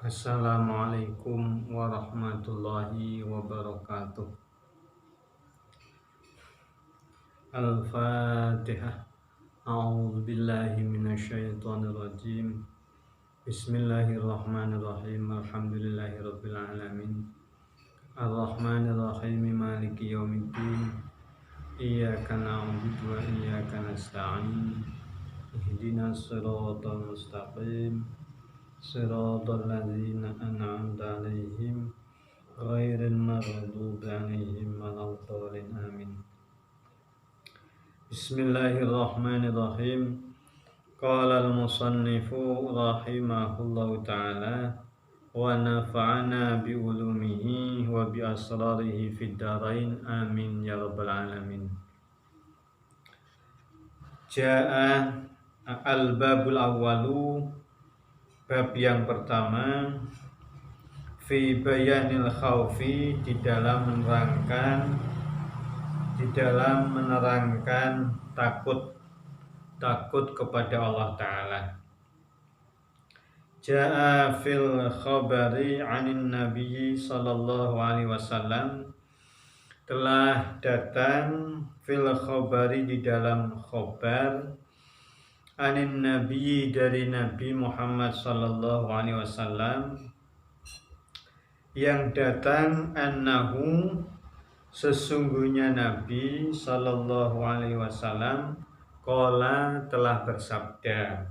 Assalamualaikum warahmatullahi wabarakatuh. Al-Fatihah. A'udzu billahi minasyaitonir rajim. Bismillahirrahmanirrahim. Alhamdulillahirabbil alamin. Arrahmanir rahim. Maliki yaumiddin. Iyyaka na'budu wa iyyaka nasta'in. Ihdinas siratal mustaqim. Siratal ladzina an'amta 'alaihim ghairil maghdubi 'alaihim waladdallin amin. Bismillahirrahmanirrahim. Qala al-musannifu rahimahullahu ta'ala wa nafa'ana bi ulumihi wa bi asrarihi fid dharain amin ya rabbal alamin. Ja'a al-babul awwalu, bab yang pertama, fi bayanil khaufi, di dalam menerangkan takut kepada Allah Ta'ala. Ja'a fil khabari anin Nabi sallallahu alaihi wasallam, telah datang fil khabari, di dalam khabar, anin Nabi, dari Nabi Muhammad sallallahu alaihi wasallam, yang datang annahu, sesungguhnya Nabi sallallahu alaihi wasallam, qala, telah bersabda.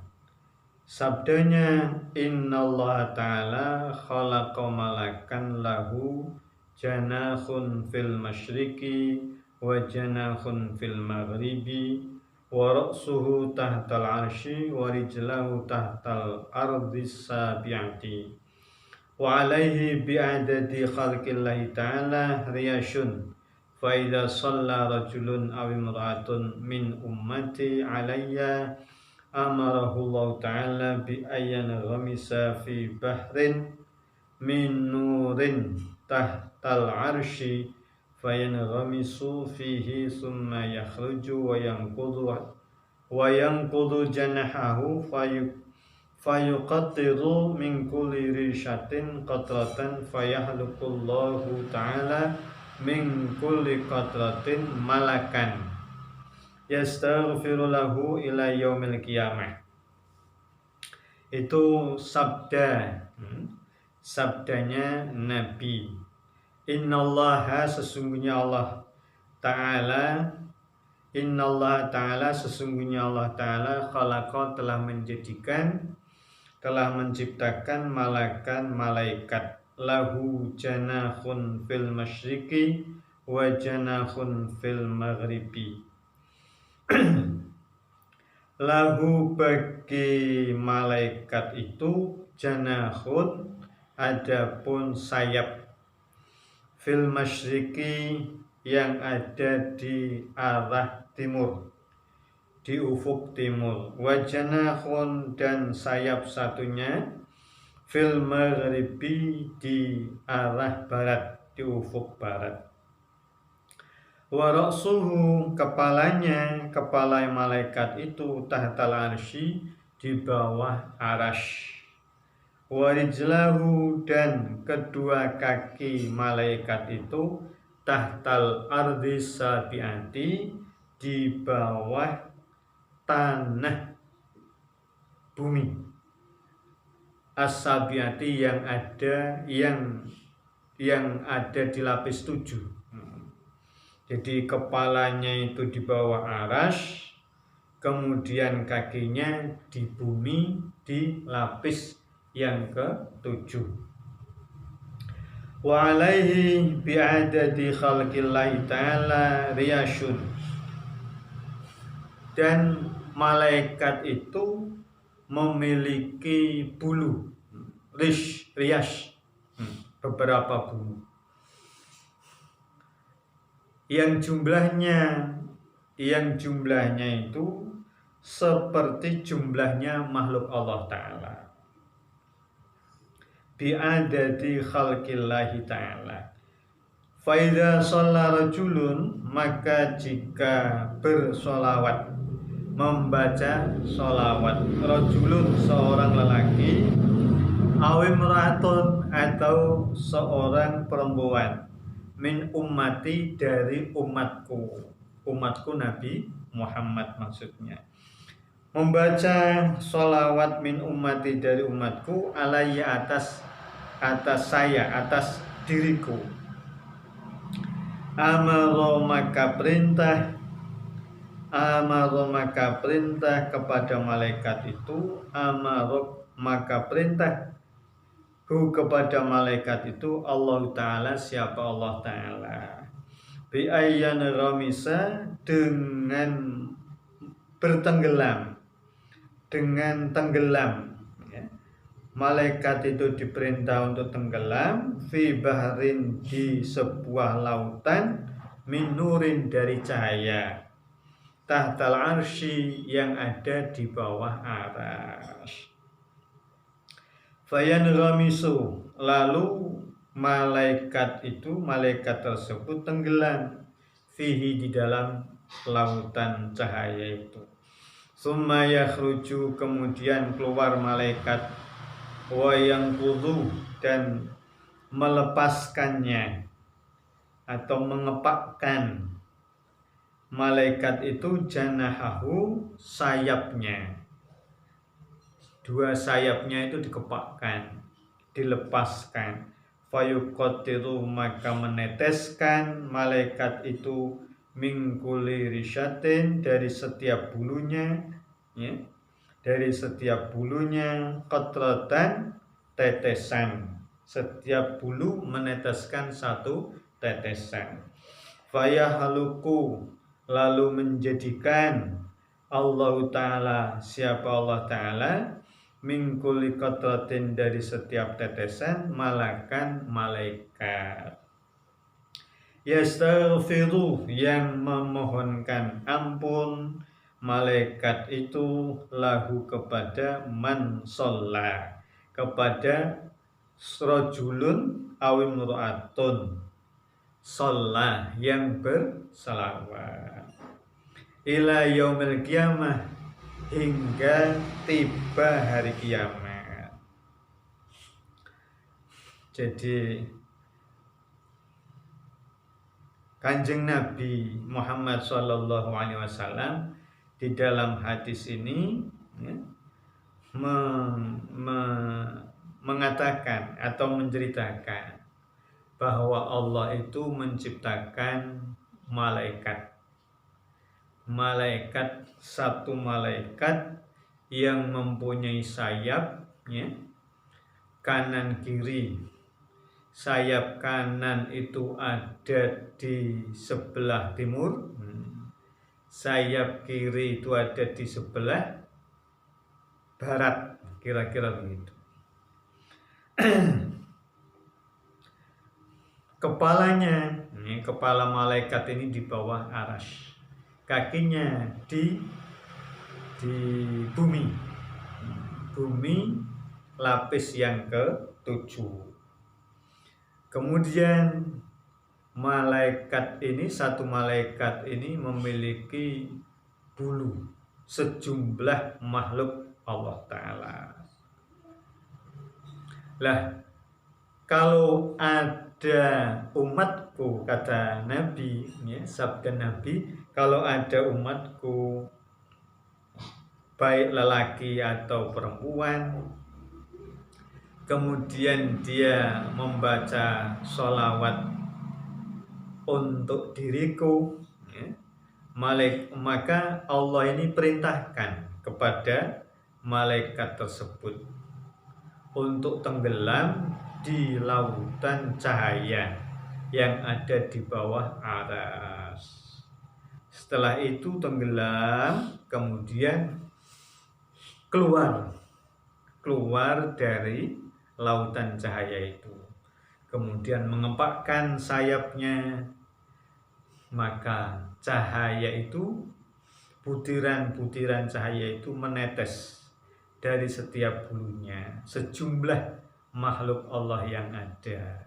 Sabdanya, innallaha ta'ala khalaqa malakan lahu janahun fil masyriqi wa janahun fil maghribi wa ra'suhu tahtal arsy wa rijlahu tahtal ardis sabi'ati wa alaihi bi'adadi khalqillahi ta'ala riyashun fa idza shalla rajulun aw imra'atun min ummati alayya amarahullahu ta'ala bi ayyan ghamisa fi bahrin min nurin tahtal arsy fayanghamisu fihi summa yakhruju wa yanqudu janahahu fayuqattiru min kulli rishatin qatratan fayahluqullahu ta'ala min kulli qatratin malakan yastaghfiru lahu ila yaumil qiyamah. Itu sabdanya Nabi. Innallaha, sesungguhnya Allah Ta'ala, innallaha ta'ala, sesungguhnya Allah Ta'ala, khalaqa, telah menciptakan malakan, malaikat, lahu janahun fil masyriqi wa janahun fil maghribi. Lahu, bagi malaikat itu, janahun, adapun sayap, fil masyriqi, yang ada di arah timur, di ufuk timur, wa janahun, dan sayap satunya, fil maghribi, di arah barat, di ufuk barat. Wa ra'suhu, kepala malaikat itu, tahtal arsy, di bawah arasy. Wa rijlahu, dan kedua kaki malaikat itu, tahtal ardis sabi'ati, di bawah tanah bumi, as-sabi'ati, yang ada di lapis 7. Jadi kepalanya itu di bawah arasy, kemudian kakinya di bumi, di lapis yang ke-7. Wa alaihi bi'adadi khalqillahi ta'ala riyashun, dan malaikat itu memiliki bulu, riyash, beberapa bulu, yang jumlahnya itu seperti jumlahnya makhluk Allah Ta'ala. Bi'adadi khalqillahi ta'ala. Faidha shalla rajulun, maka jika bersolawat, membaca solawat, rajulun, seorang lelaki, awimratun atau seorang perempuan min ummati dari umatku Nabi Muhammad maksudnya membaca sholawat min ummati dari umatku alayya atas saya atas diriku amaro maka perintah kepada malaikat itu maka perintah kepada malaikat itu Allah Ta'ala siapa Allah Ta'ala bi ayyan ramisa dengan bertenggelam dengan tenggelam ya. Malaikat itu diperintah untuk tenggelam fi bahrin di sebuah lautan min nurin dari cahaya tahtal arsy yang ada di bawah arsy. Fayan ramisu lalu malaikat tersebut tenggelam fihi di dalam lautan cahaya itu. Summa yakhruju kemudian keluar malaikat wa yanqudhu dan melepaskannya atau mengepakkan malaikat itu janahahu sayapnya. Dua sayapnya itu dikepakkan, dilepaskan. Fayuqatiru maka meneteskan malaikat itu mingkuli risyatin dari setiap bulunya ya, dari setiap bulunya qatratan tetesan, setiap bulu meneteskan satu tetesan. Fayahaluku lalu menjadikan Allah Ta'ala siapa Allah Ta'ala mingkuli qatratin dari setiap tetesan malakan malaikat yastaghfiru yang memohonkan ampun malaikat itu lahu kepada man sholla kepada rajulun awim ru'atun sholla yang bersalawat ila yaumil qiyamah hingga tiba hari kiamat. Jadi Kanjeng Nabi Muhammad SAW di dalam hadis ini ya, mengatakan atau menceritakan bahwa Allah itu menciptakan satu malaikat yang mempunyai sayap ya, kanan kiri. Sayap kanan itu ada di sebelah timur, sayap kiri itu ada di sebelah barat, kira-kira begitu. Kepala malaikat ini di bawah arsy, kakinya di bumi lapis yang ke-7. Kemudian satu malaikat ini memiliki bulu sejumlah makhluk Allah Ta'ala. Lah, kalau ada umatku, kata Nabi, ya, sabda Nabi, kalau ada umatku, baik lelaki atau perempuan, kemudian dia membaca sholawat untuk diriku ya, maka Allah ini perintahkan kepada malaikat tersebut untuk tenggelam di lautan cahaya yang ada di bawah arsy. Setelah itu tenggelam, kemudian keluar dari lautan cahaya itu, kemudian mengepakkan sayapnya, maka cahaya itu, butiran-butiran cahaya itu menetes dari setiap bulunya, sejumlah makhluk Allah yang ada.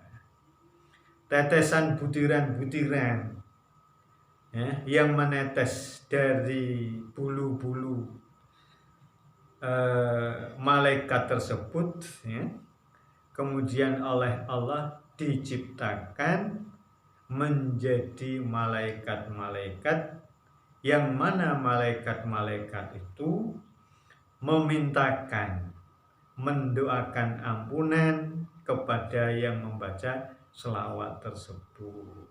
Tetesan butiran-butiran ya, yang menetes dari bulu-bulu malaikat tersebut ya, kemudian oleh Allah diciptakan menjadi malaikat-malaikat, yang mana malaikat-malaikat itu memintakan, mendoakan ampunan kepada yang membaca selawat tersebut.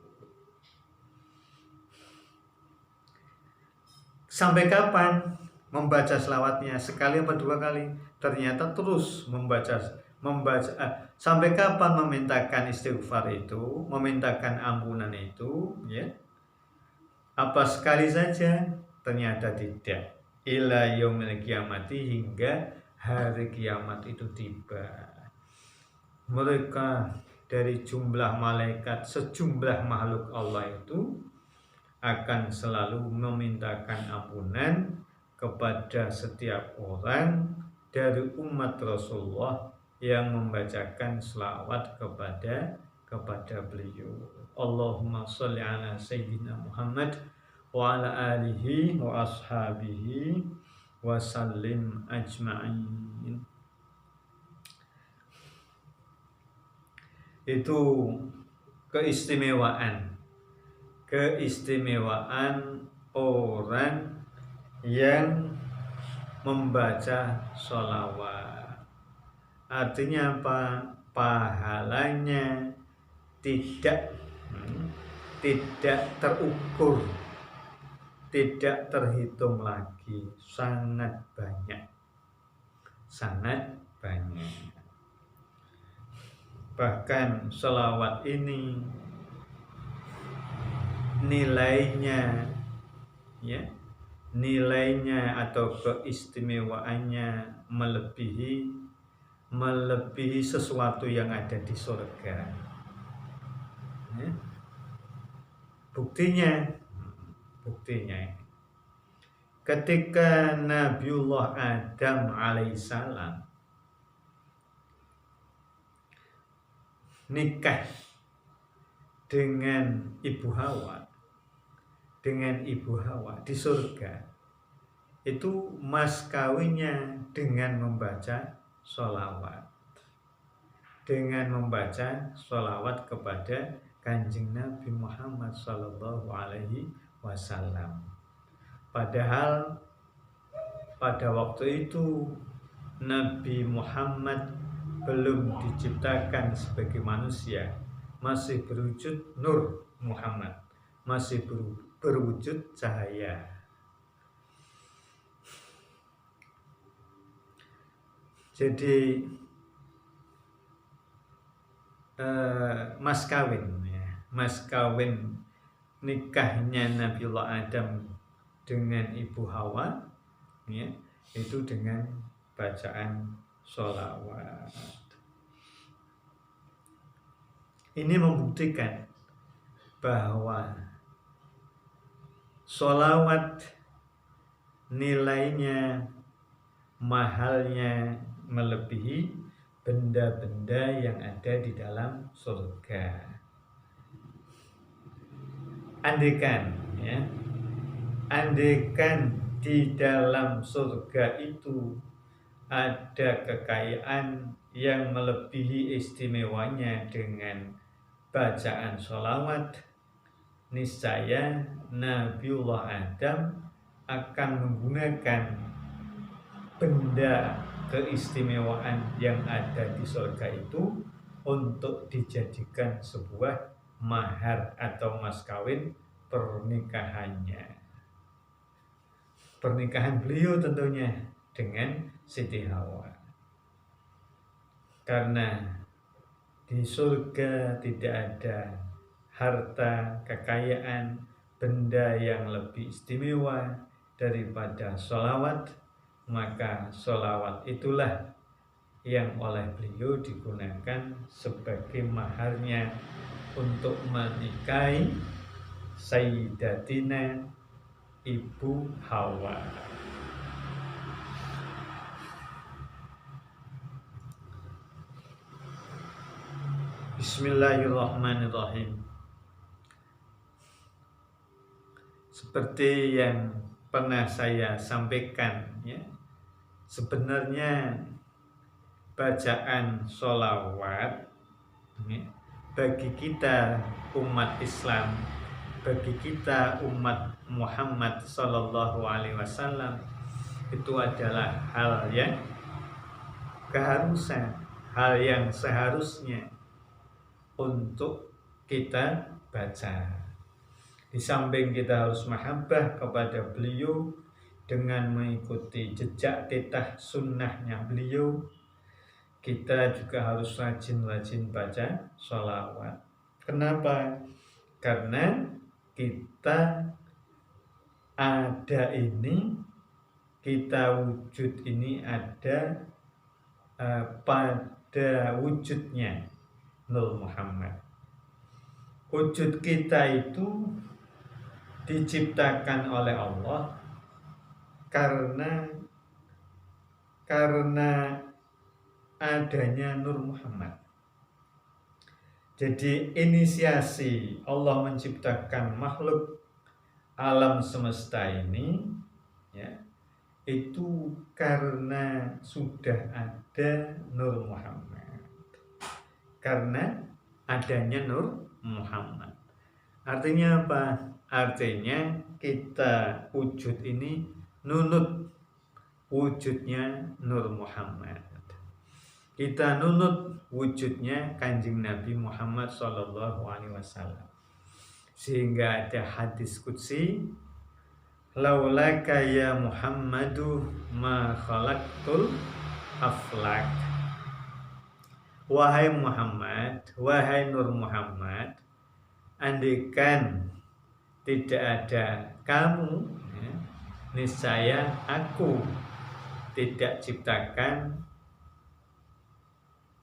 Sampai kapan membaca selawatnya? Sekali apa 2 kali? Ternyata terus membaca sampai kapan memintakan istighfar itu, memintakan ampunan itu, ya? Apa sekali saja? Ternyata tidak. Ila yaumil kiamati, hingga hari kiamat itu tiba. Mereka dari jumlah malaikat, sejumlah makhluk Allah itu akan selalu memintakan ampunan kepada setiap orang dari umat Rasulullah yang membacakan selawat kepada beliau. Allahumma sholli ala sayyidina Muhammad wa ala alihi wa ashabihi wa sallim ajma'in. Itu keistimewaan orang yang membaca sholawat. Artinya apa? Pahalanya tidak terukur, tidak terhitung lagi, sangat banyak. Bahkan sholawat ini nilainya atau keistimewaannya melebihi sesuatu yang ada di surga. Buktinya ketika Nabiullah Adam alaihissalam nikah dengan Ibu Hawa di surga, itu mas kawinnya dengan membaca sholawat kepada Kanjeng Nabi Muhammad Sallallahu Alaihi Wasallam. Padahal pada waktu itu Nabi Muhammad belum diciptakan sebagai manusia, masih berwujud Nur Muhammad, masih berwujud cahaya. Jadi mas kawin nikahnya Nabiullah Adam dengan Ibu Hawa, ya, itu dengan bacaan sholawat. Ini membuktikan bahwa sholawat nilainya, mahalnya melebihi benda-benda yang ada di dalam surga. Andaikan di dalam surga itu ada kekayaan yang melebihi istimewanya dengan bacaan sholawat, niscaya Nabiullah Adam akan menggunakan benda keistimewaan yang ada di surga itu untuk dijadikan sebuah mahar atau mas kawin pernikahan beliau tentunya dengan Siti Hawa. Karena di surga tidak ada harta, kekayaan, benda yang lebih istimewa daripada sholawat, maka sholawat itulah yang oleh beliau digunakan sebagai maharnya untuk menikahi Sayyidatina Ibu Hawa. Bismillahirrahmanirrahim. Seperti yang pernah saya sampaikan, ya, sebenarnya bacaan sholawat bagi kita umat Islam, bagi kita umat Muhammad Sallallahu Alaihi Wasallam itu adalah hal yang keharusan, hal yang seharusnya untuk kita baca. Di samping kita harus mahabbah kepada beliau dengan mengikuti jejak titah sunnahnya beliau, kita juga harus rajin-rajin baca sholawat. Kenapa? Karena kita ada ini, kita wujud ini ada pada wujudnya Nur Muhammad. Wujud kita itu diciptakan oleh Allah karena adanya Nur Muhammad. Jadi inisiasi Allah menciptakan makhluk alam semesta ini ya, itu karena sudah ada Nur Muhammad. Karena adanya Nur Muhammad. Artinya apa? Artinya kita wujud ini nunut wujudnya Nur Muhammad. Kita nunut wujudnya Kanjeng Nabi Muhammad Sallallahu Alaihi Wasallam. Sehingga ada hadis qudsi, laulaka ya Muhammadu ma khalaqtul aflak. Wahai Muhammad, wahai Nur Muhammad, andaikan tidak ada kamu, ya, niscaya aku tidak ciptakan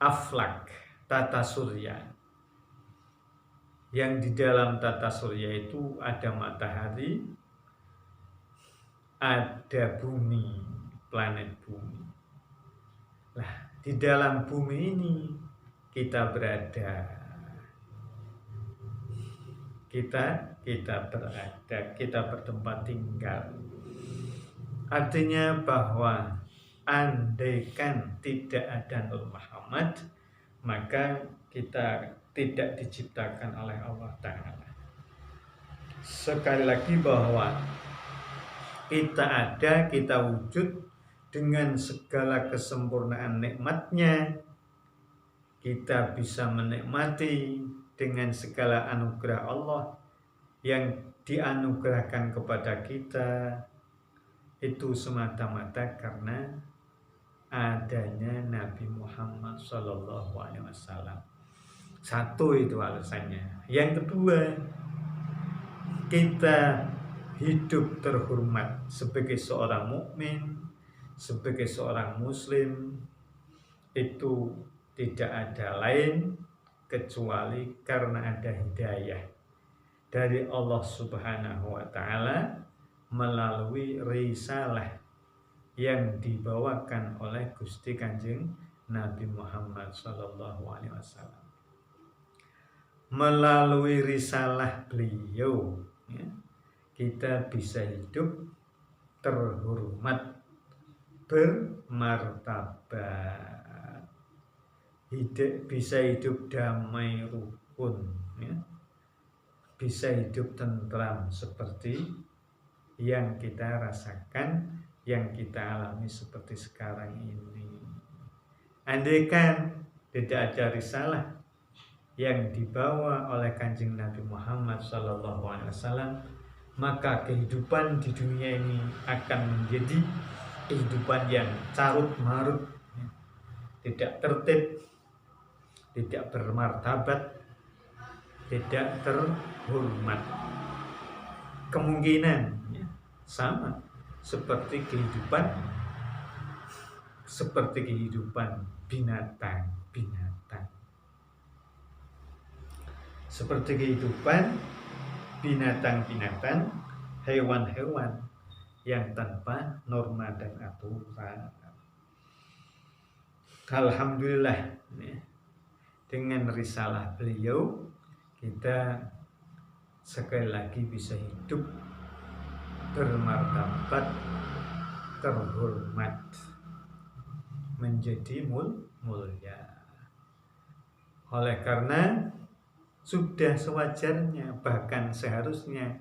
aflak, tata surya. Yang di dalam tata surya itu ada matahari, ada bumi, planet bumi. Lah, di dalam bumi ini kita berada. Kita berada, kita bertempat tinggal. Artinya bahwa andaikan tidak ada Nur Muhammad, maka kita tidak diciptakan oleh Allah Ta'ala. Sekali lagi bahwa kita ada, kita wujud dengan segala kesempurnaan nikmatnya. Kita bisa menikmati dengan segala anugerah Allah yang dianugerahkan kepada kita, itu semata-mata karena adanya Nabi Muhammad Sallallahu Alaihi Wasallam. Satu itu alasannya. Yang kedua, kita hidup terhormat sebagai seorang mukmin, sebagai seorang muslim, itu tidak ada lain kecuali karena ada hidayah dari Allah Subhanahu wa Ta'ala melalui risalah yang dibawakan oleh Gusti Kanjeng Nabi Muhammad Sallallahu Alaihi Wasallam. Melalui risalah beliau, ya, kita bisa hidup terhormat, bermartabat, bisa hidup damai rukun, ya, bisa hidup tentram seperti yang kita rasakan, yang kita alami seperti sekarang ini. Andaikan tidak ada risalah yang dibawa oleh Kanjeng Nabi Muhammad SAW, maka kehidupan di dunia ini akan menjadi kehidupan yang carut marut, tidak tertib, tidak bermartabat, tidak terhormat. Kemungkinan sama seperti kehidupan binatang. Seperti kehidupan binatang-binatang, hewan-hewan yang tanpa norma dan aturan. Alhamdulillah, dengan risalah beliau kita sekali lagi bisa hidup bermartabat, terhormat, menjadi mulia. Oleh karena sudah sewajarnya, bahkan seharusnya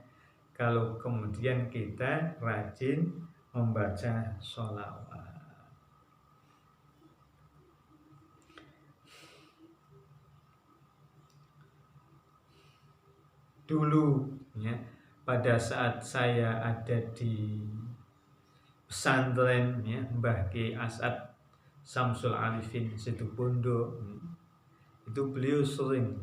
kalau kemudian kita rajin membaca sholawat. Dulu ya, pada saat saya ada di pesantren ya, Mbah Ki As'ad Samsul Arifin Situbondo, itu beliau sering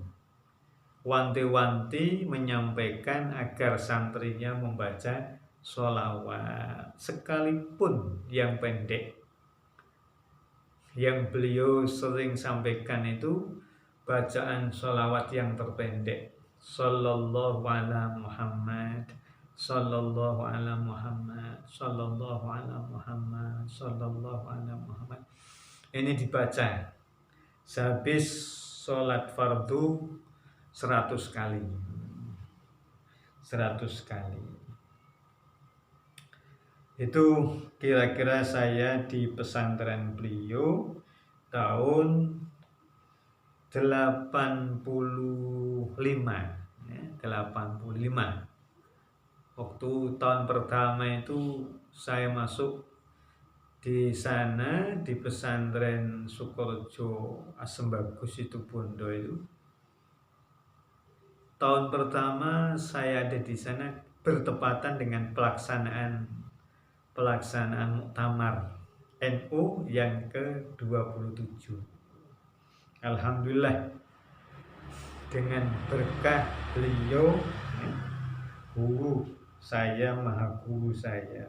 wanti-wanti menyampaikan agar santrinya membaca sholawat sekalipun yang pendek. Yang beliau sering sampaikan itu bacaan sholawat yang terpendek, sallallahu ala Muhammad, sallallahu ala Muhammad, sallallahu ala Muhammad, sallallahu ala Muhammad. Ini dibaca sehabis sholat fardu 100 kali. 100 kali. Itu kira-kira saya di pesantren beliau tahun 85 ya, 85. Waktu tahun pertama itu saya masuk di sana di pesantren Sukorejo Asembagus Situbondo itu. Tahun pertama saya ada di sana bertepatan dengan pelaksanaan muktamar NU yang ke-27. Alhamdulillah dengan berkah beliau, guru saya, maha guru saya,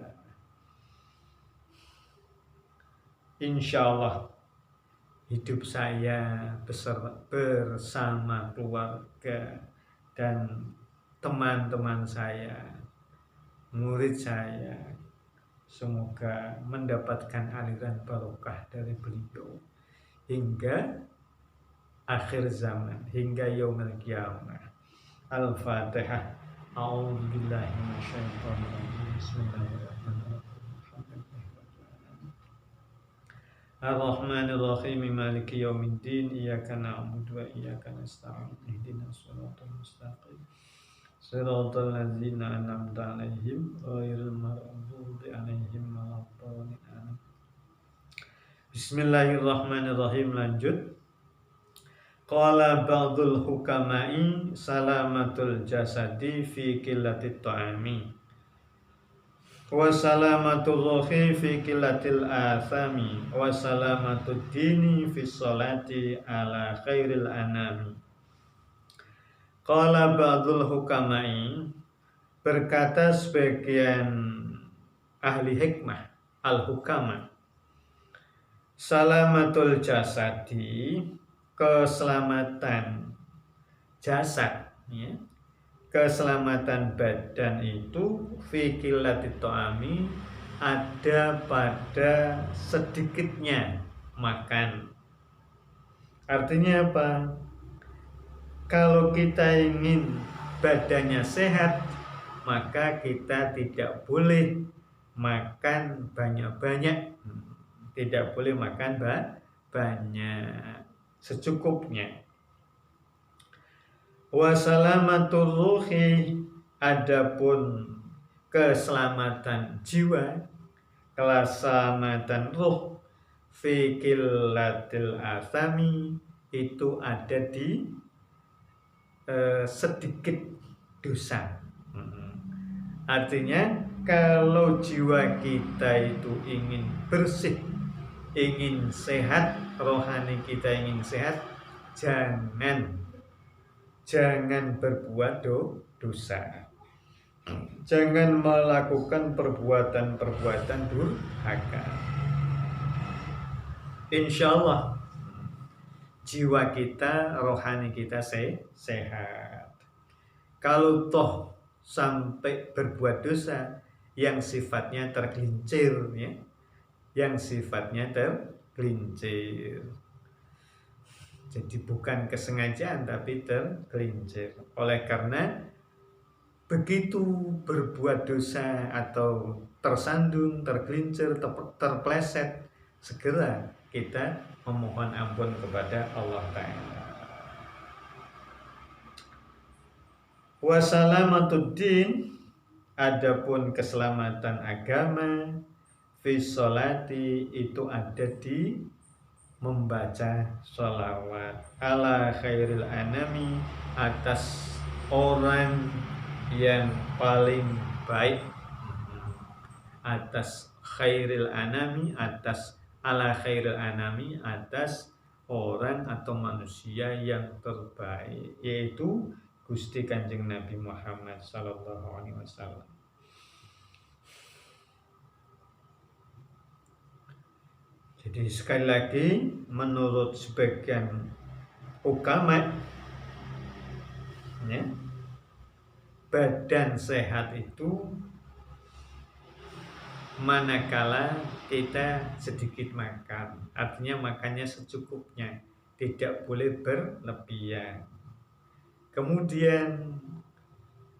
insya Allah hidup saya bersama keluarga dan teman-teman saya, murid saya, semoga mendapatkan aliran barokah dari beliau hingga akhir zaman, hingga yaumil qiyamah. Al-Fatihah. A'udzubillahi minasyaitonir rajim. Bismillahirrahmanirrahim. Ar-Rahmanir-Rahim. Maliki yaumiddin. Iyyaka na'budu wa iyyaka nasta'in. Ihdinas shiratal mustaqim. Shiratal ladzina an'amta 'alaihim ghairil maghdubi 'alaihim waladdallin. Bismillahirrahmanirrahim. Lanjut. Qala ba'dul hukama'i salamatul jasadi fi qillatit ta'ami wa salamatul ruhi fi qillatil athami wa salamatud dini fi sholati ala khairil anami. Qala ba'dul hukama'i, berkata sebagian ahli hikmah, al-hukama, salamatul jasadi, keselamatan jasad ya, keselamatan badan itu fi qillatit ta'ami, ada pada sedikitnya makan. Artinya apa? Kalau kita ingin badannya sehat, maka kita tidak boleh makan banyak-banyak, tidak boleh makan banyak, secukupnya. Wasalamatul ruhi, adapun keselamatan jiwa, keselamatan ruh, fi qillatil athami, itu ada di sedikit dosa. Artinya kalau jiwa kita itu ingin bersih, ingin sehat, rohani kita ingin sehat, jangan berbuat dosa, jangan melakukan perbuatan durhaka. Insya Allah jiwa kita, rohani kita sehat. Kalau toh sampai berbuat dosa yang sifatnya tergelincir ya, yang sifatnya tergelincir, jadi bukan kesengajaan tapi tergelincir. Oleh karena begitu berbuat dosa atau tersandung, tergelincir, terpleset, segera kita memohon ampun kepada Allah Ta'ala. Wasalamatuddin, adapun keselamatan agama, fi sholati itu ada di membaca sholawat ala khairil anami, atas orang yang paling baik, atas khairil anami, atas ala khairil anami, atas orang atau manusia yang terbaik, yaitu Gusti Kanjeng Nabi Muhammad sallallahu alaihi wasallam. Jadi sekali lagi, menurut sebagian ulama, ya, badan sehat itu manakala kita sedikit makan, artinya makannya secukupnya, tidak boleh berlebihan. Kemudian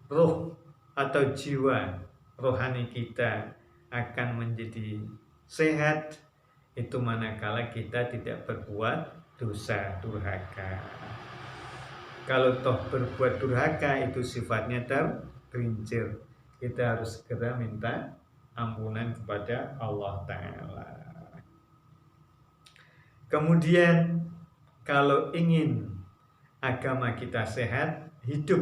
roh atau jiwa rohani kita akan menjadi sehat itu manakala kita tidak berbuat dosa durhaka. Kalau toh berbuat durhaka itu sifatnya tergelincir, kita harus segera minta ampunan kepada Allah Ta'ala. Kemudian kalau ingin agama kita sehat, hidup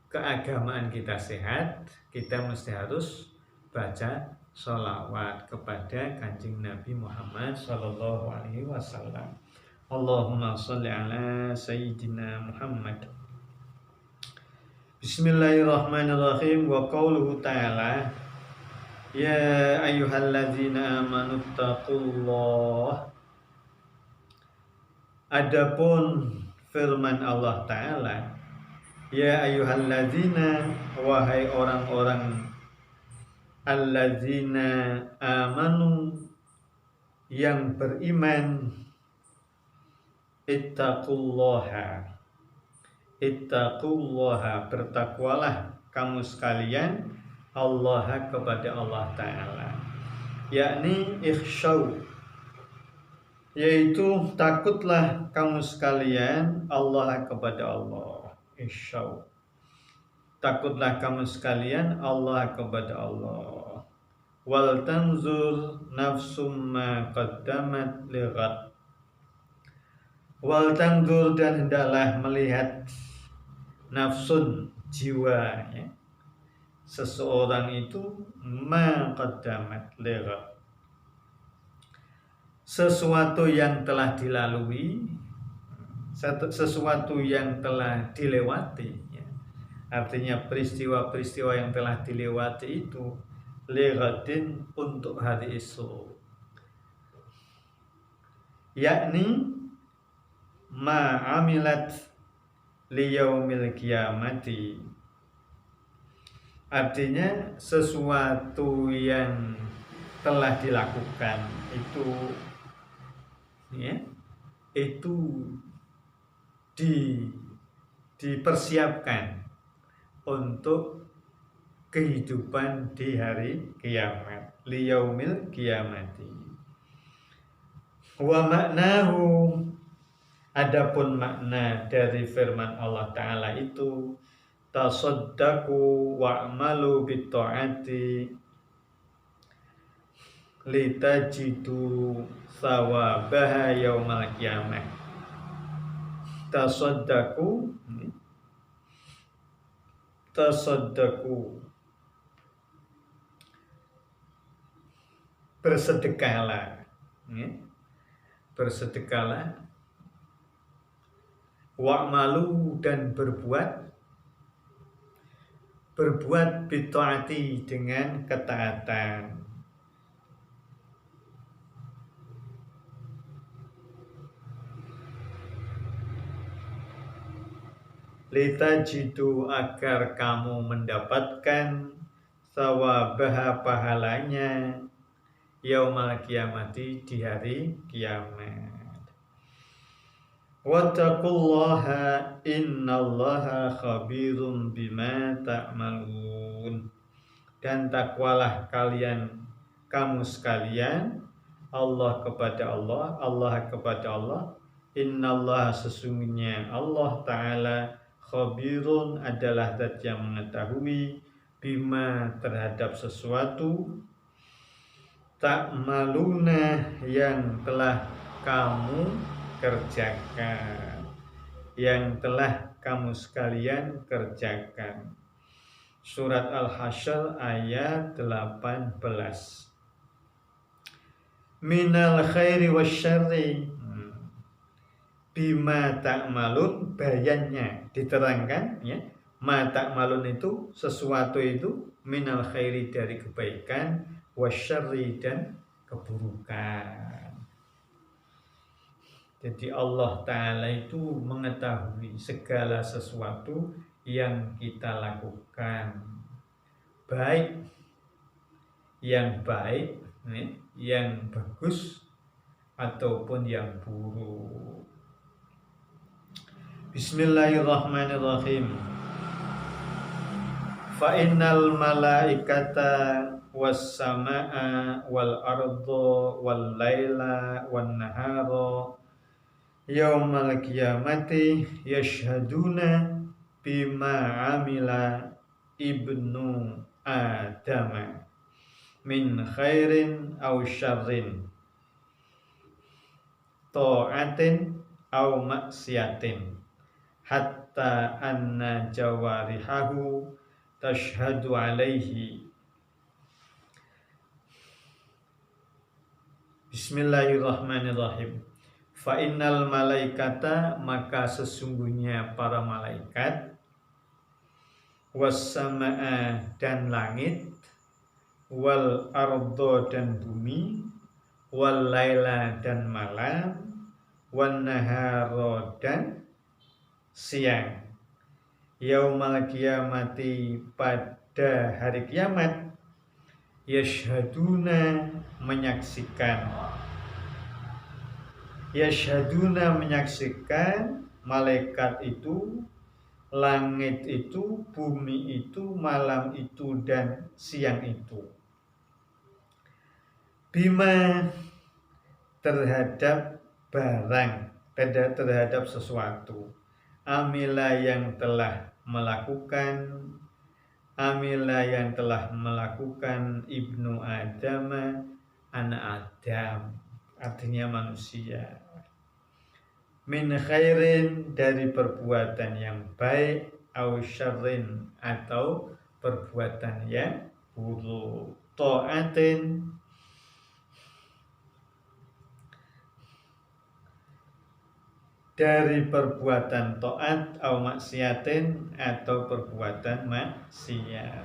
keagamaan kita sehat, kita mesti harus baca sholawat kepada Kanjeng Nabi Muhammad sallallahu alaihi wasallam. Allahumma sholli ala sayyidina Muhammad. Bismillahirrahmanirrahim. Wa qauluhu ta'ala, ya ayyuhalladzina amanu taqullah. Adapun firman Allah Ta'ala, ya ayyuhalladzina, wahai orang-orang alladzina amanu, yang beriman, ittaqullaha, ittaqullaha, bertakwalah kamu sekalian Allah, kepada Allah Ta'ala, yakni ikhsyaw, yaitu takutlah kamu sekalian Allah, kepada Allah. Ikhsyaw, takutlah kamu sekalian Allah, kepada Allah. Wal tanzur nafsum ma qaddamat lighad. Wal tanzur, dan hendaklah melihat, nafsun, jiwa, ya, seseorang itu, ma qaddamat lighad, sesuatu yang telah dilalui, sesuatu yang telah dilewati, ya. Artinya peristiwa-peristiwa yang telah dilewati itu lighadin, untuk hari esok, yakni ma'amilat liyaumil qiyamati, artinya sesuatu yang telah dilakukan itu, ya, itu dipersiapkan untuk kehidupan di hari kiamat, liyaumil qiyamati. Wa maknahu, adapun makna dari firman Allah Ta'ala itu, tasaddaqu wa'malu bitta'ati litajidu thawabaha yaumal qiyamah. Tasaddaqu, tasaddaqu, bersedekahlah, ya, bersedekahlah, wa'malu, dan berbuat bitaati, dengan ketaatan, litajidu, agar kamu mendapatkan, thawabaha, pahalanya, yaumal qiyamati, di hari kiamat. Wattaqullaha innallaha khabirum bima ta'malun, dan takwalah kamu sekalian Allah kepada Allah, Allah kepada Allah. Innallaha sesungguhnya Allah Ta'ala khabirun adalah zat yang mengetahui bima terhadap sesuatu ta'maluna yang telah kamu kerjakan, yang telah kamu sekalian kerjakan. Surat Al-Hasyr ayat 18. Minal khairi wasyarri, bima ta'malun, bayannya diterangkan ya. Ma ta'malun itu sesuatu itu, minal khairi dari kebaikan, wasyarri dan keburukan. Jadi Allah Ta'ala itu mengetahui segala sesuatu yang kita lakukan, baik yang baik, yang bagus ataupun yang buruk. Bismillahirrahmanirrahim. Fa innal malaikata was samaa wal arda wal laila wan nahara yaumal qiyamati yashhaduna bima amila ibnu adama min khairin aw syarrin, ta'atin aw maksiatin, hatta anna jawarihahu tashhadu alaihi. Bismillahirrahmanirrahim. Fa innal malaikata, maka sesungguhnya para malaikat, was samaa dan langit, wal ardo dan bumi, wal laila dan malam, wan nahara dan siang, yaumal qiyamati pada hari kiamat, yashhaduna menyaksikan, yashhaduna menyaksikan, malaikat itu, langit itu, bumi itu, malam itu dan siang itu, bima terhadap barang, terhadap sesuatu, amila yang telah melakukan, amila yang telah melakukan ibnu Adam, anak Adam, artinya manusia, min khairin dari perbuatan yang baik, au syarrin atau perbuatan yang buruk, ta'atin dari perbuatan taat, au maksiatin atau perbuatan maksiat,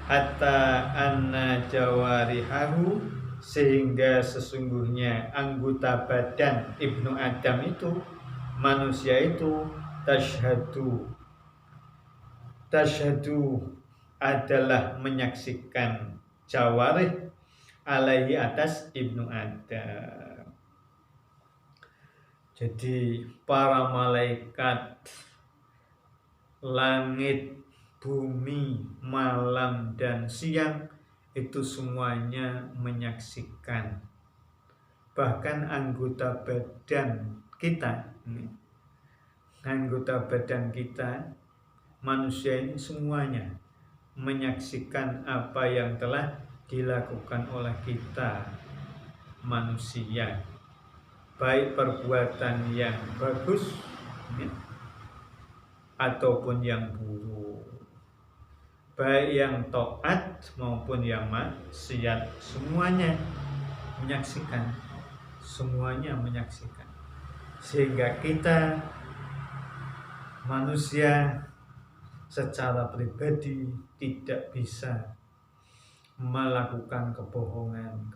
hatta anna jawarihahu sehingga sesungguhnya anggota badan ibnu Adam itu, manusia itu, tashhadu adalah menyaksikan, jawarih alaihi atas ibnu Adam. Jadi para malaikat, langit, bumi, malam dan siang itu semuanya menyaksikan. Bahkan anggota badan kita, manusia ini semuanya menyaksikan apa yang telah dilakukan oleh kita manusia, baik perbuatan yang bagus ataupun yang buruk, baik yang taat maupun yang maksiat, semuanya menyaksikan, sehingga kita manusia secara pribadi tidak bisa melakukan kebohongan.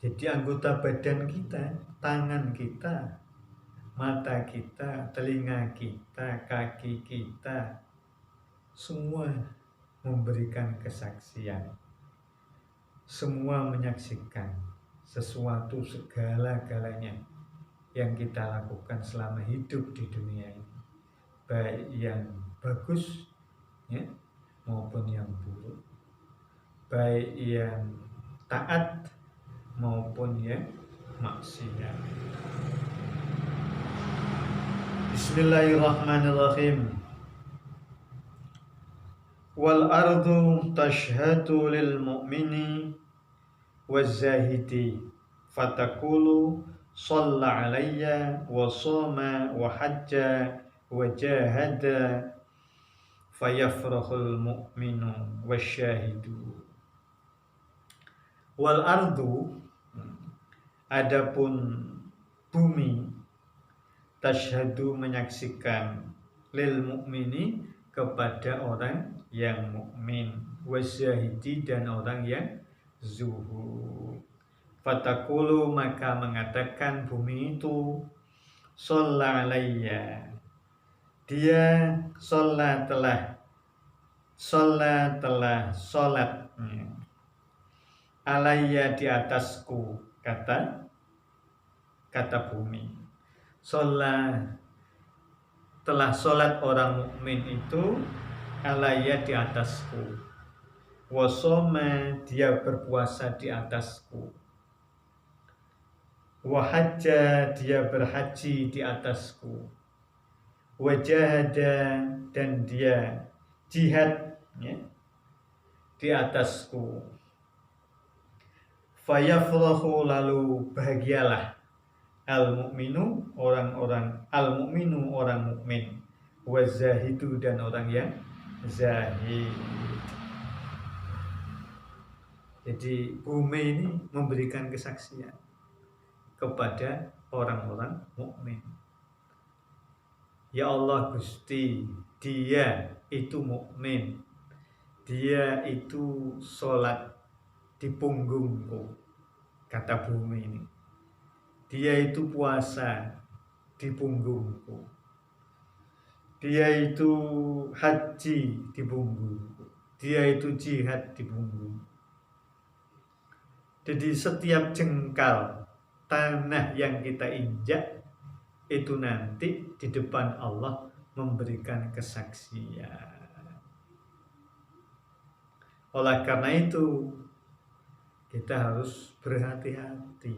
Jadi anggota badan kita, tangan kita, mata kita, telinga kita, kaki kita, semua memberikan kesaksian. Semua menyaksikan sesuatu, segala-galanya yang kita lakukan selama hidup di dunia ini, baik yang bagus, ya, maupun yang buruk, baik yang taat maupun yang maksiat. Bismillahirrahmanirrahim. Wal ardu tashhadu lil mu'mini waz zahidi fatakulu shalla alayya wa shoma wa hajja wa jahada fayafrahul mu'minu wasyahidu. Wal ardu, adapun bumi, tashhadu menyaksikan, lil mu'mini kepada orang yang mukmin, wasyahidi dan orang yang zuhud. Fatakulu maka mengatakan bumi itu, shalla alayya, dia sholat telah sholat alayya di atasku, kata bumi. Sholat telah sholat orang mukmin itu alayya di atasku, wasoma dia berpuasa di atasku, wahajja dia berhaji di atasku, wajahada dan dia jihad ya, di atasku. Fayafrahu lalu bahagialah al-mu'minu orang mukmin, wazahidu dan orang yang zahid. Jadi bumi ini memberikan kesaksian kepada orang-orang mukmin. Ya Allah Gusti, dia itu mukmin, dia itu sholat di punggungku, kata bumi ini. Dia itu puasa di punggungku, dia itu haji di punggungku, dia itu jihad di punggungku. Jadi setiap jengkal tanah yang kita injak itu nanti di depan Allah memberikan kesaksian. Oleh karena itu kita harus berhati-hati,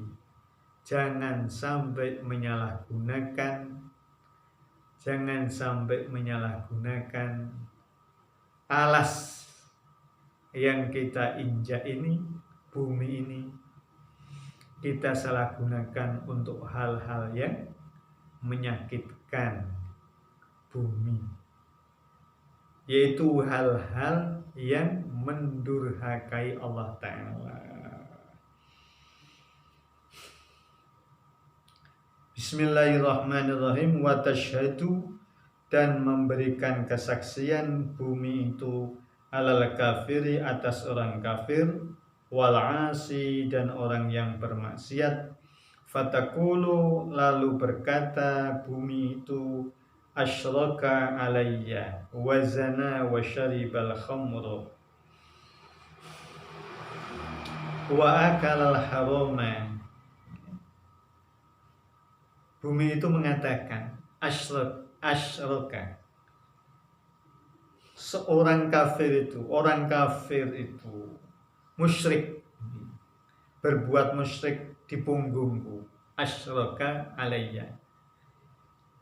jangan sampai menyalahgunakan alas yang kita injak ini, bumi ini, kita salah gunakan untuk hal-hal yang menyakitkan bumi, yaitu hal-hal yang mendurhakai Allah Ta'ala. Bismillahirrahmanirrahim. Wa tashhadu dan memberikan kesaksian bumi itu alal kafiri atas orang kafir, wal asi dan orang yang bermaksiat. Fatakulu lalu berkata bumi itu, asyraka alayya wa zana wa syaribal khamru wa akalal harama. Bumi itu mengatakan asyraka, seorang kafir itu, musyrik, berbuat musyrik di punggungku. Asyraka alayya,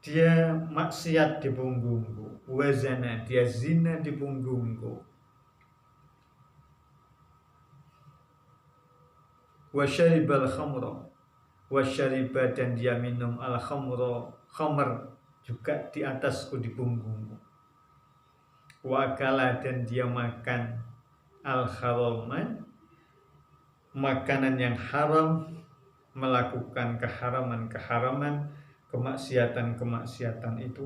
dia maksiat di punggungku. Wazana, dia zina di punggungku. Wasyaribal khamra, wasyariba dan dia minum al khamra, khamr juga di atasku di punggungku. Wakala dan dia makan al haraman, makanan yang haram, melakukan keharaman, kemaksiatan itu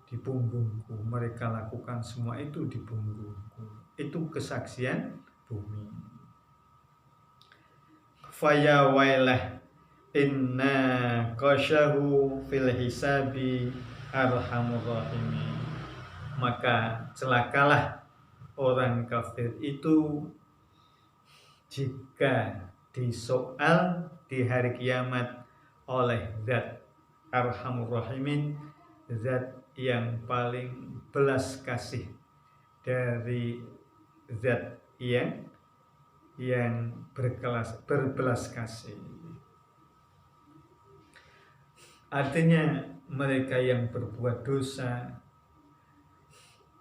di punggungku. Mereka lakukan semua itu di punggungku. Itu kesaksian bumi. Faya wailah inna qasyahu fil hisabi arhamur rahimin. Maka celakalah orang kafir itu jika disoal di hari kiamat oleh Zat Arhamur Rahimin, Zat yang paling belas kasih dari zat yang berbelas kasih. Artinya mereka yang berbuat dosa,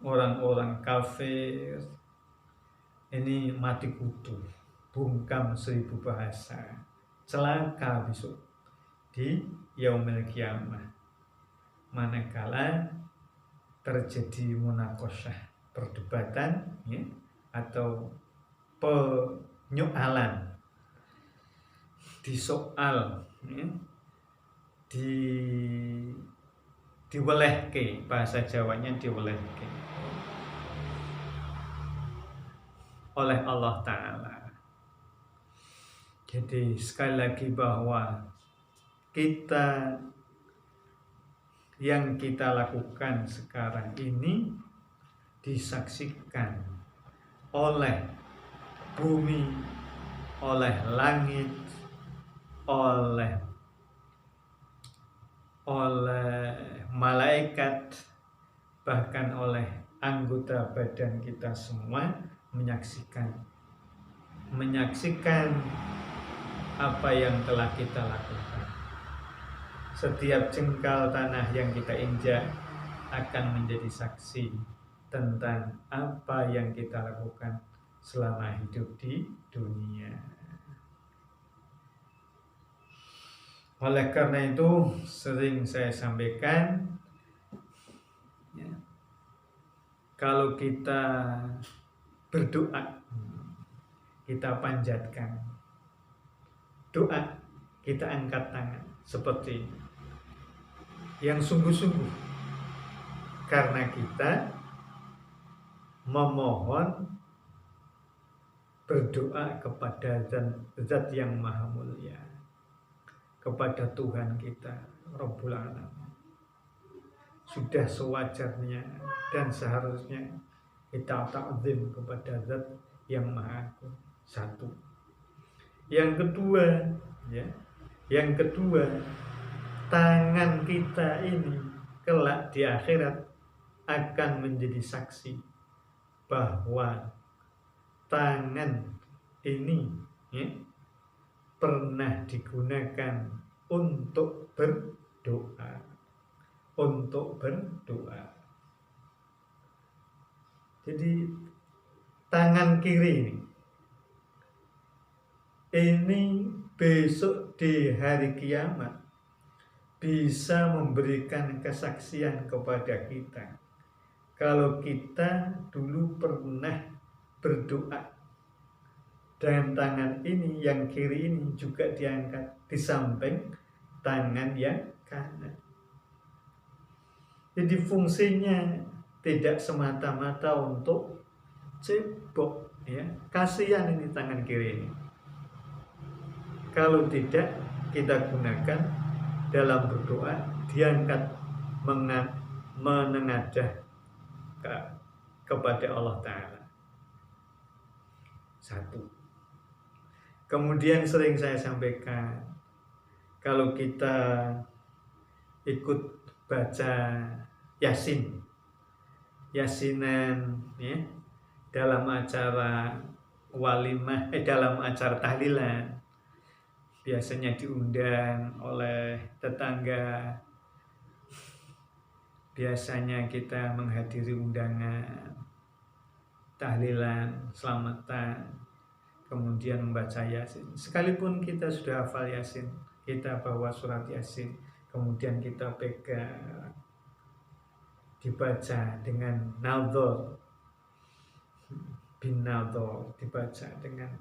orang-orang kafir, ini mati kutu, bungkam 1000 bahasa, celaka besok di yaumil kiamah, manakala terjadi munakosyah, perdebatan ya, atau penyoalan, disoal ya, diwelehke, bahasa Jawanya diwelehke oleh Allah Ta'ala. Jadi sekali lagi bahwa yang kita lakukan sekarang ini disaksikan oleh bumi, oleh langit, oleh malaikat, bahkan oleh anggota badan kita semua menyaksikan apa yang telah kita lakukan. Setiap jengkal tanah yang kita injak akan menjadi saksi tentang apa yang kita lakukan selama hidup di dunia. Oleh karena itu sering saya sampaikan ya, kalau kita berdoa, kita panjatkan doa, kita angkat tangan seperti ini, yang sungguh-sungguh, karena kita memohon, berdoa kepada Zat yang Maha Mulia, kepada Tuhan kita Rabbul Alamin. Sudah sewajarnya dan seharusnya kita ta'zim kepada Zat yang Maha Agung. Satu. Yang kedua, tangan kita ini kelak di akhirat akan menjadi saksi bahwa tangan ini pernah digunakan untuk berdoa. Jadi tangan kiri ini besok di hari kiamat bisa memberikan kesaksian kepada kita kalau kita dulu pernah berdoa, dan tangan ini yang kiri ini juga diangkat di samping tangan yang kanan. Jadi fungsinya tidak semata-mata untuk cebok ya. Kasihan ini tangan kiri ini. Kalau tidak kita gunakan dalam berdoa, diangkat menengadah kepada Allah Ta'ala. Satu. Kemudian sering saya sampaikan, kalau kita ikut baca Yasinan ya, dalam acara walimah, dalam acara tahlilan, biasanya diundang oleh tetangga, biasanya kita menghadiri undangan tahlilan, selamatan, kemudian membaca Yasin. Sekalipun kita sudah hafal Yasin, kita bawa surat Yasin, kemudian kita pegang, dibaca dengan nadhor, bin nadhor, dibaca dengan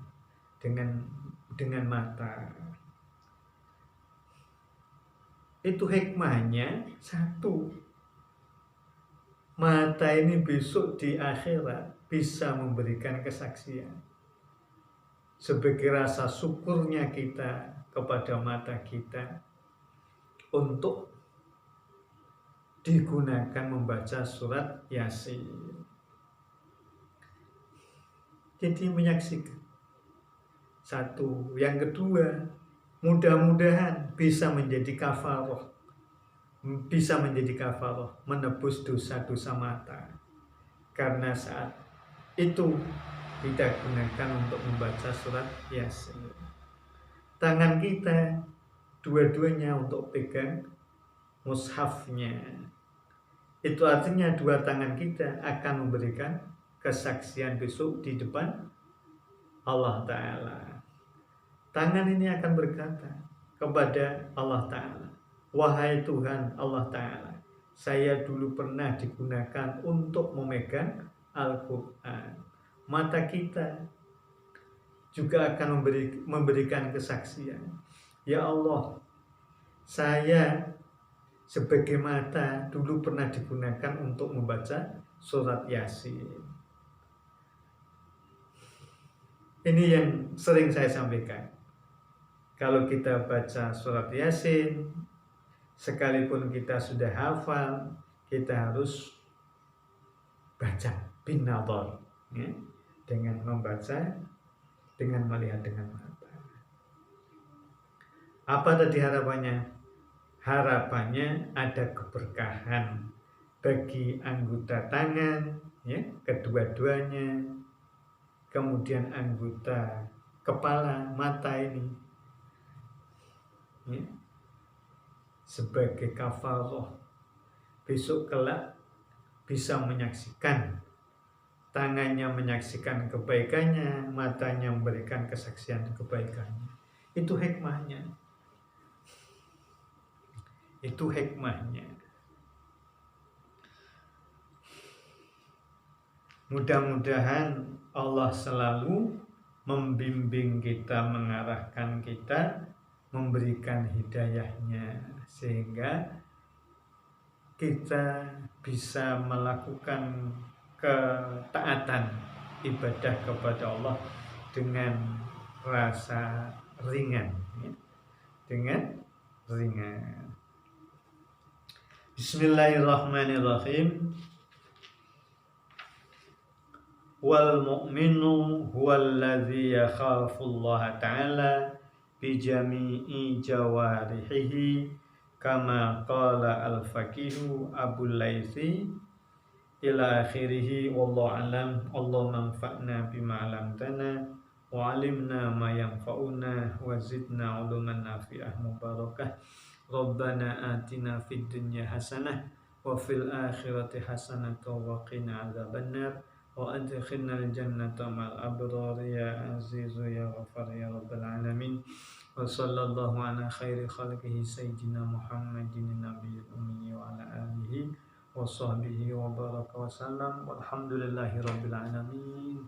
mata. Itu hikmahnya satu, mata ini besok di akhirat bisa memberikan kesaksian sebagai rasa syukurnya kita kepada mata kita untuk digunakan membaca surat Yasin. Jadi menyaksikan. Satu. Yang kedua, mudah-mudahan bisa menjadi kafaroh, menebus dosa-dosa mata. karena saat itu kita gunakan untuk membaca surat Yasin. Tangan kita dua-duanya untuk pegang mushafnya. Itu artinya dua tangan kita akan memberikan kesaksian besok di depan Allah Ta'ala. Tangan ini akan berkata kepada Allah Ta'ala, wahai Tuhan Allah Ta'ala, saya dulu pernah digunakan untuk memegang Al-Quran. Mata kita juga akan memberikan kesaksian, ya Allah, saya sebagai mata dulu pernah digunakan untuk membaca surat Yasin. Ini yang sering saya sampaikan. Kalau kita baca surat Yasin, sekalipun kita sudah hafal, kita harus baca bin nadhar, ya, dengan membaca, dengan melihat dengan mata. Apa tadi harapannya? Harapannya ada keberkahan bagi anggota tangan, ya, kedua-duanya, kemudian anggota kepala, mata ini, ya, sebagai kafaroh besok kelak bisa menyaksikan, tangannya menyaksikan kebaikannya, matanya memberikan kesaksian kebaikannya. Itu hikmahnya. Itu hikmahnya. Mudah-mudahan Allah selalu membimbing kita, mengarahkan kita, memberikan hidayahnya, sehingga kita bisa melakukan ketaatan ibadah kepada Allah dengan rasa ringan, ya, dengan ringan. Bismillahirrahmanirrahim. Wal mu'minu huwallazi yakhafullaha ta'ala bi jami'i jawarihihi kama qala al-faqihu Abul Laitsi ila akhirih. Wallahu alam. Allahumma anfa'na bima 'allamtana wa 'allimna ma yanfa'una wa zidna 'uluman nafi'ah mubarakah. Rabbana atina fid dunya hasanah wa fil akhirati hasanah wa qina adzabannar wa adkhilnal jannata ma'al abrar ya azizu ya ghafar ya rabbal alamin. Wa sallallahu ala khairi khalqihi sayyidina Muhammadin nabiyil ummi wa ala alihi wa sahbihi wa baraka wa sallam walhamdulillahi rabbil alamin.